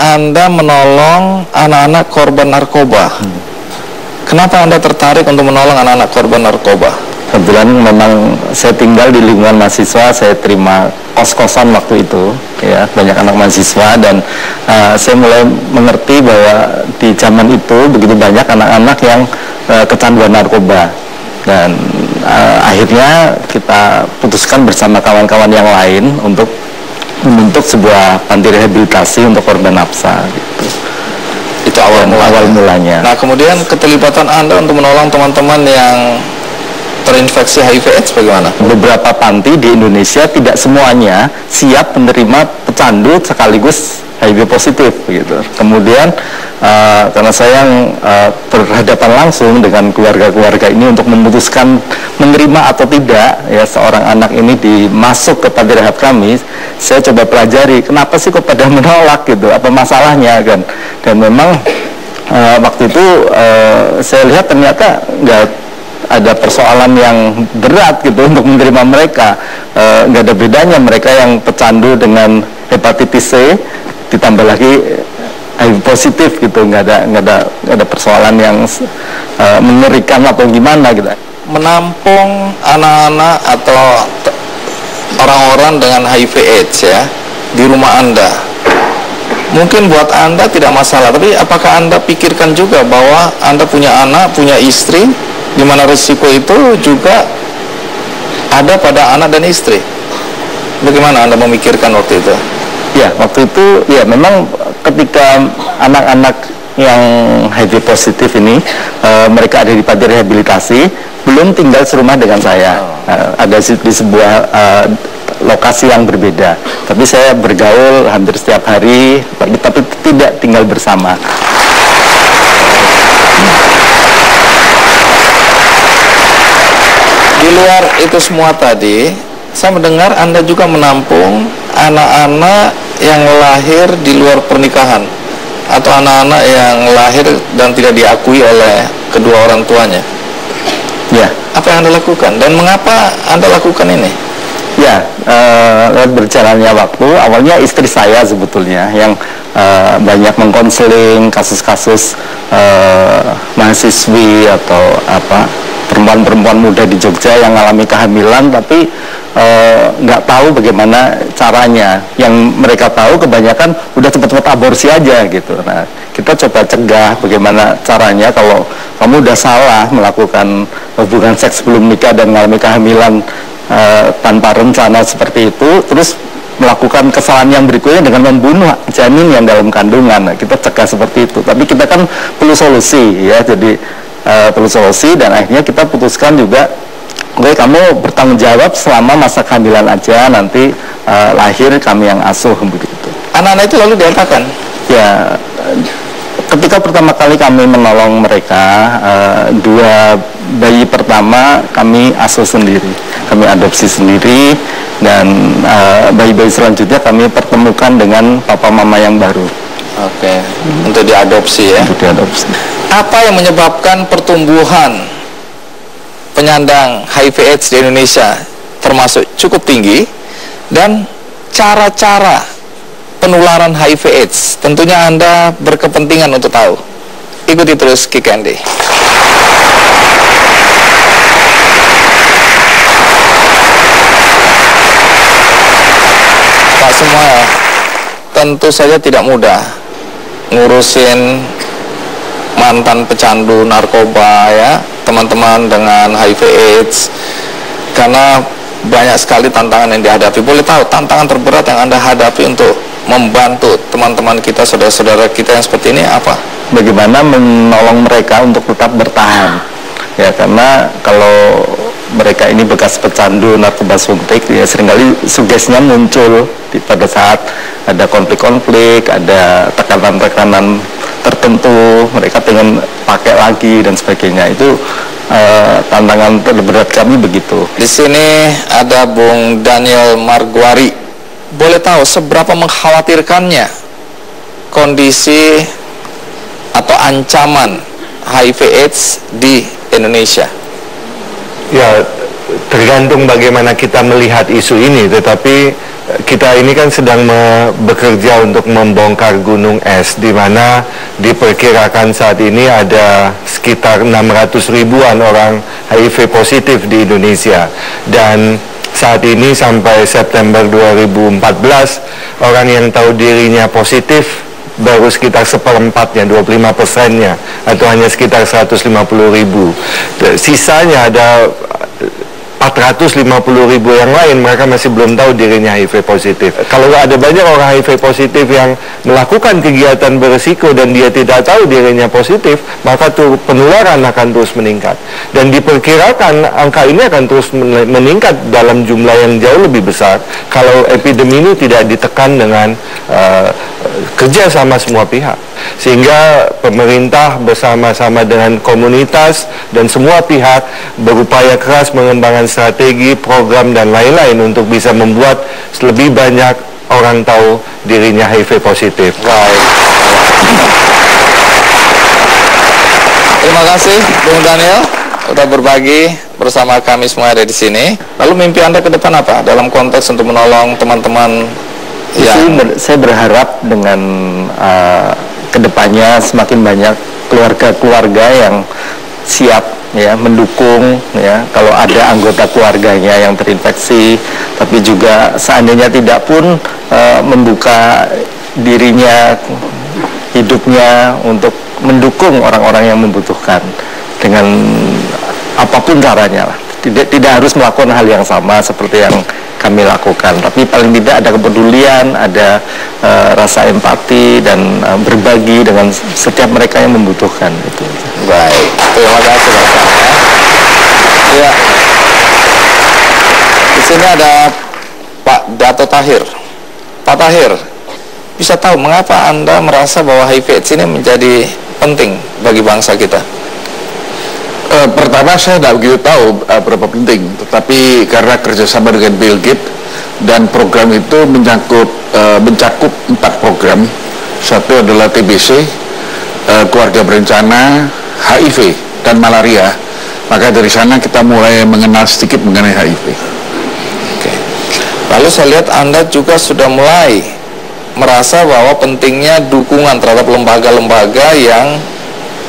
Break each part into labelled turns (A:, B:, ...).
A: Anda menolong anak-anak korban narkoba. Kenapa Anda tertarik untuk menolong anak-anak korban narkoba?
B: Kebetulan memang saya tinggal di lingkungan mahasiswa, saya terima kos-kosan waktu itu, ya, banyak anak mahasiswa, dan saya mulai mengerti bahwa di zaman itu begitu banyak anak-anak yang kecanduan narkoba, dan akhirnya kita putuskan bersama kawan-kawan yang lain untuk membentuk sebuah panti rehabilitasi untuk korban nafsa. Gitu.
A: Itu awal
B: mulanya.
A: Nah, kemudian keterlibatan Anda untuk menolong teman-teman yang terinfeksi HIV/AIDS bagaimana?
B: Beberapa panti di Indonesia tidak semuanya siap menerima pecandu sekaligus HIV positif, gitu. Kemudian karena saya berhadapan langsung dengan keluarga-keluarga ini untuk memutuskan menerima atau tidak ya seorang anak ini dimasuk ke panti rehab kami, saya coba pelajari kenapa sih kok pada menolak, gitu, apa masalahnya kan. Dan memang waktu itu saya lihat ternyata nggak ada persoalan yang berat, gitu, untuk menerima mereka. Nggak ada bedanya mereka yang pecandu dengan hepatitis C ditambah lagi HIV positif, gitu. Nggak ada persoalan yang mengerikan atau gimana, gitu.
A: Menampung anak-anak atau orang-orang dengan HIV/AIDS ya di rumah Anda, mungkin buat Anda tidak masalah, tapi apakah Anda pikirkan juga bahwa Anda punya anak, punya istri, di mana risiko itu juga ada pada anak dan istri? Bagaimana Anda memikirkan waktu itu?
B: Ya, waktu itu ya memang ketika anak-anak yang HIV positif ini mereka ada di panti rehabilitasi, belum tinggal serumah dengan saya. Ada di sebuah lokasi yang berbeda. Tapi saya bergaul hampir setiap hari, tapi tidak tinggal bersama.
A: Di luar itu semua tadi, saya mendengar Anda juga menampung anak-anak yang lahir di luar pernikahan, atau anak-anak yang lahir dan tidak diakui oleh kedua orang tuanya.
B: Ya.
A: Apa yang Anda lakukan dan mengapa Anda lakukan ini?
B: Ya, berjalannya waktu, awalnya istri saya sebetulnya yang banyak mengkonseling kasus-kasus mahasiswi atau perempuan-perempuan muda di Jogja yang mengalami kehamilan tapi nggak tahu bagaimana caranya. Yang mereka tahu kebanyakan udah cepat-cepat aborsi aja, gitu. Nah, kita coba cegah bagaimana caranya kalau kamu udah salah melakukan hubungan seks sebelum nikah dan mengalami kehamilan tanpa rencana seperti itu, terus melakukan kesalahan yang berikutnya dengan membunuh janin yang dalam kandungan. Nah, kita cegah seperti itu. Tapi kita kan perlu solusi, ya. Jadi perlu solusi, dan akhirnya kita putuskan juga, oke, kamu bertanggung jawab selama masa kehamilan aja, nanti lahir kami yang asuh, begitu.
A: Anak-anak itu lalu diapakan?
B: Ya, ketika pertama kali kami menolong mereka, dua bayi pertama kami asuh sendiri, kami adopsi sendiri, dan bayi-bayi selanjutnya kami pertemukan dengan papa mama yang baru.
A: Oke, untuk diadopsi ya?
B: Untuk diadopsi.
A: Apa yang menyebabkan pertumbuhan penyandang HIV/AIDS di Indonesia termasuk cukup tinggi, dan cara-cara penularan HIV/AIDS? Tentunya Anda berkepentingan untuk tahu. Ikuti terus Kick Andy. Pak semua, tentu saja tidak mudah ngurusin mantan pecandu narkoba, ya, teman-teman dengan HIV/AIDS, karena banyak sekali tantangan yang dihadapi. Boleh tahu tantangan terberat yang Anda hadapi untuk membantu teman-teman kita, saudara-saudara kita yang seperti ini apa?
B: Bagaimana menolong mereka untuk tetap bertahan, ya, karena kalau mereka ini bekas pecandu narkoba suntik, ya, seringkali sugestinya muncul pada saat ada konflik-konflik, ada tekanan-tekanan tertentu, mereka pengen pakai lagi dan sebagainya. Itu tantangan terberat kami begitu.
A: Di sini ada Bung Daniel Margwari. Boleh tahu seberapa mengkhawatirkannya kondisi atau ancaman HIV/AIDS di Indonesia?
C: Ya, tergantung bagaimana kita melihat isu ini, tetapi kita ini kan sedang bekerja untuk membongkar gunung es, di mana diperkirakan saat ini ada sekitar 600 ribuan orang HIV positif di Indonesia. Dan saat ini sampai September 2014, orang yang tahu dirinya positif baru sekitar seperempatnya, 25%-nya, atau hanya sekitar 150 ribu. Sisanya ada 450 ribu yang lain, mereka masih belum tahu dirinya HIV positif. Kalau ada banyak orang HIV positif yang melakukan kegiatan berisiko dan dia tidak tahu dirinya positif, maka tuh penularan akan terus meningkat. Dan diperkirakan angka ini akan terus meningkat dalam jumlah yang jauh lebih besar kalau epidemi ini tidak ditekan dengan kerja sama semua pihak. Sehingga pemerintah bersama-sama dengan komunitas dan semua pihak berupaya keras mengembangkan strategi, program, dan lain-lain untuk bisa membuat lebih banyak orang tahu dirinya HIV positif.
A: Baik. Terima kasih Bung Daniel sudah berbagi bersama kami semua ada di sini. Lalu mimpi Anda ke depan apa dalam konteks untuk menolong teman-teman yang...
B: Saya berharap dengan kedepannya semakin banyak keluarga-keluarga yang siap ya mendukung ya kalau ada anggota keluarganya yang terinfeksi, tapi juga seandainya tidak pun membuka dirinya, hidupnya untuk mendukung orang-orang yang membutuhkan dengan apapun caranya lah. Tidak harus melakukan hal yang sama seperti yang kami lakukan, tapi paling tidak ada kepedulian, ada rasa empati dan berbagi dengan setiap mereka yang membutuhkan itu.
A: Baik, terima kasih Bapak. Ya, di sini ada Pak Dato Tahir. Pak Tahir, bisa tahu mengapa Anda merasa bahwa HIV/AIDS ini menjadi penting bagi bangsa kita?
D: Pertama, saya tidak begitu tahu berapa penting, tetapi karena kerjasama dengan Bill Gates dan program itu mencakup 4 program. Satu adalah TBC, keluarga berencana, HIV, dan malaria. Maka dari sana kita mulai mengenal sedikit mengenai HIV.
A: Oke. Lalu saya lihat Anda juga sudah mulai merasa bahwa pentingnya dukungan terhadap lembaga-lembaga yang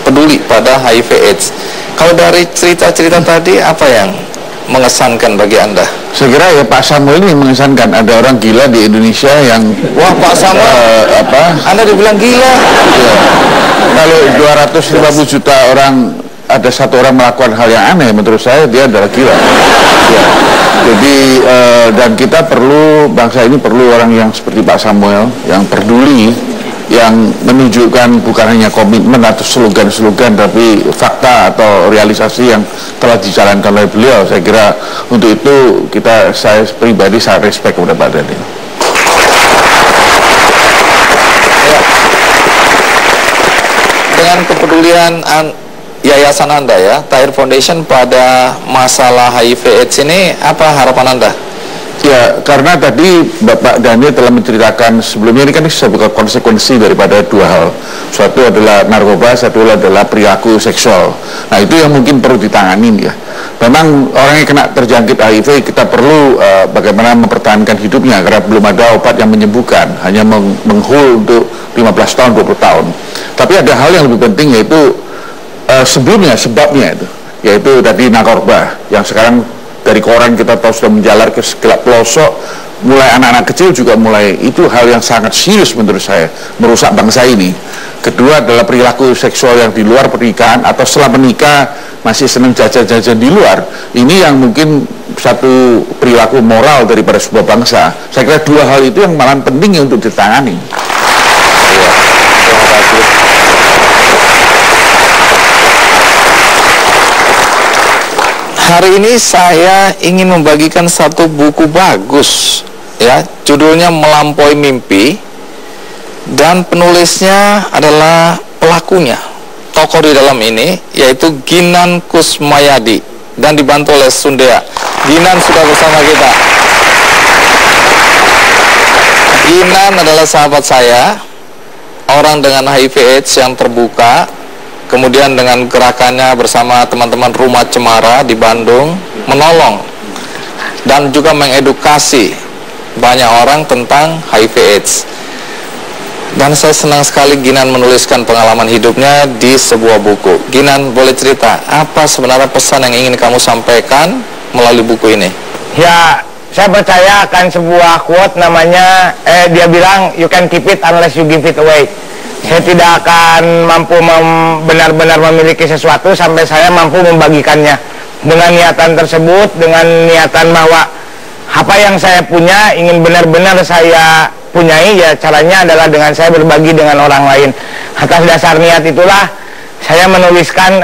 A: peduli pada HIV/AIDS. Kalau dari cerita-cerita tadi, apa yang mengesankan bagi Anda?
D: Saya kira ya Pak Samuel ini mengesankan. Ada orang gila di Indonesia yang...
A: Wah, Pak Samuel, Anda dibilang gila?
D: Ya, kalau 250 juta orang, ada satu orang melakukan hal yang aneh, menurut saya dia adalah gila. Ya. Jadi, dan kita perlu, bangsa ini perlu orang yang seperti Pak Samuel, yang peduli, yang menunjukkan bukan hanya komitmen atau slogan-slogan, tapi fakta atau realisasi yang telah dijalankan oleh beliau. Saya kira untuk itu saya pribadi sangat respect kepada Pak Daniel.
A: Dengan kepedulian yayasan Anda ya, Tahir Foundation pada masalah HIV/AIDS ini, apa harapan Anda?
D: Ya, karena tadi Bapak Daniel telah menceritakan sebelumnya, ini kan sebuah konsekuensi daripada dua hal. Satu adalah narkoba, satu adalah perilaku seksual. Nah, itu yang mungkin perlu ditangani ya. Memang orang yang kena terjangkit HIV, kita perlu bagaimana mempertahankan hidupnya, karena belum ada obat yang menyembuhkan, hanya menghold untuk 15 tahun, 20 tahun. Tapi ada hal yang lebih penting, yaitu sebelumnya, sebabnya itu, yaitu tadi narkoba, yang sekarang dari koran kita tahu sudah menjalar ke segala pelosok, mulai anak-anak kecil juga mulai, itu hal yang sangat serius menurut saya, merusak bangsa ini. Kedua adalah perilaku seksual yang di luar pernikahan atau setelah menikah masih senang jajan-jajan di luar. Ini yang mungkin satu perilaku moral daripada sebuah bangsa. Saya kira dua hal itu yang malah penting untuk ditangani.
A: Hari ini saya ingin membagikan satu buku bagus ya, judulnya Melampaui Mimpi, dan penulisnya adalah pelakunya, tokoh di dalam ini yaitu Ginan Kusmayadi, dan dibantu oleh Sundea. Ginan sudah bersama kita. Ginan adalah sahabat saya, orang dengan HIV/AIDS yang terbuka. Kemudian dengan gerakannya bersama teman-teman Rumah Cemara di Bandung, menolong dan juga mengedukasi banyak orang tentang HIV/AIDS. Dan saya senang sekali Ginan menuliskan pengalaman hidupnya di sebuah buku. Ginan, boleh cerita, apa sebenarnya pesan yang ingin kamu sampaikan melalui buku ini?
E: Ya, saya percaya akan sebuah quote namanya, dia bilang, you can keep it unless you give it away. Saya tidak akan mampu benar-benar memiliki sesuatu sampai saya mampu membagikannya. Dengan niatan tersebut, dengan niatan bahwa apa yang saya punya ingin benar-benar saya punyai, ya caranya adalah dengan saya berbagi dengan orang lain. Atas dasar niat itulah saya menuliskan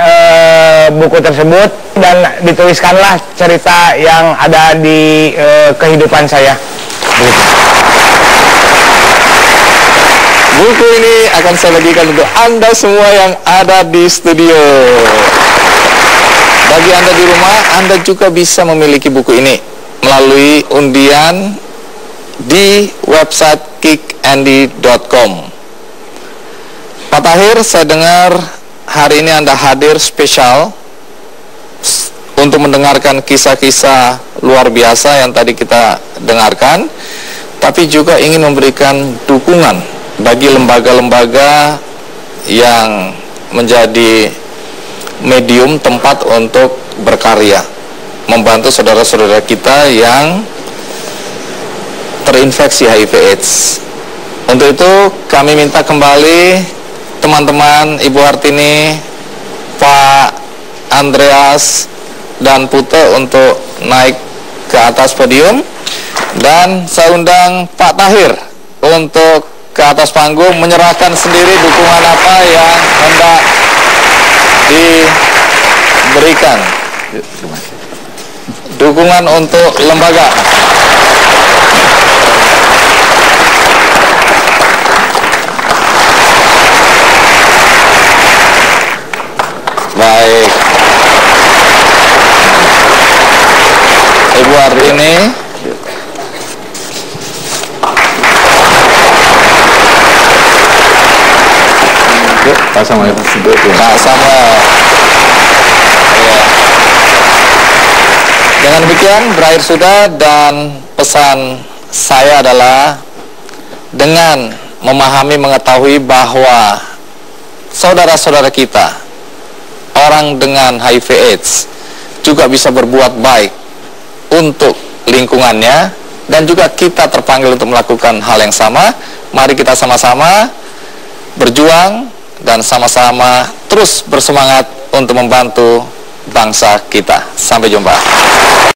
E: buku tersebut, dan dituliskanlah cerita yang ada di kehidupan saya.
A: Buku ini akan saya bagikan untuk Anda semua yang ada di studio. Bagi Anda di rumah, Anda juga bisa memiliki buku ini melalui undian di website kickandy.com. Pak Tahir, saya dengar hari ini Anda hadir spesial untuk mendengarkan kisah-kisah luar biasa yang tadi kita dengarkan, tapi juga ingin memberikan dukungan bagi lembaga-lembaga yang menjadi medium tempat untuk berkarya, membantu saudara-saudara kita yang terinfeksi HIV/AIDS. Untuk itu kami minta kembali teman-teman, Ibu Hartini, Pak Andreas, dan Pute untuk naik ke atas podium, dan saya undang Pak Tahir untuk ke atas panggung menyerahkan sendiri dukungan apa yang hendak diberikan. Dukungan untuk lembaga. Baik, Ibu Hartini.
D: Pak Samuel.
A: Pak Samuel. Ya. Dengan demikian berakhir sudah, dan pesan saya adalah dengan memahami, mengetahui bahwa saudara-saudara kita, orang dengan HIV/AIDS juga bisa berbuat baik untuk lingkungannya, dan juga kita terpanggil untuk melakukan hal yang sama. Mari kita sama-sama berjuang dan sama-sama terus bersemangat untuk membantu bangsa kita. Sampai jumpa.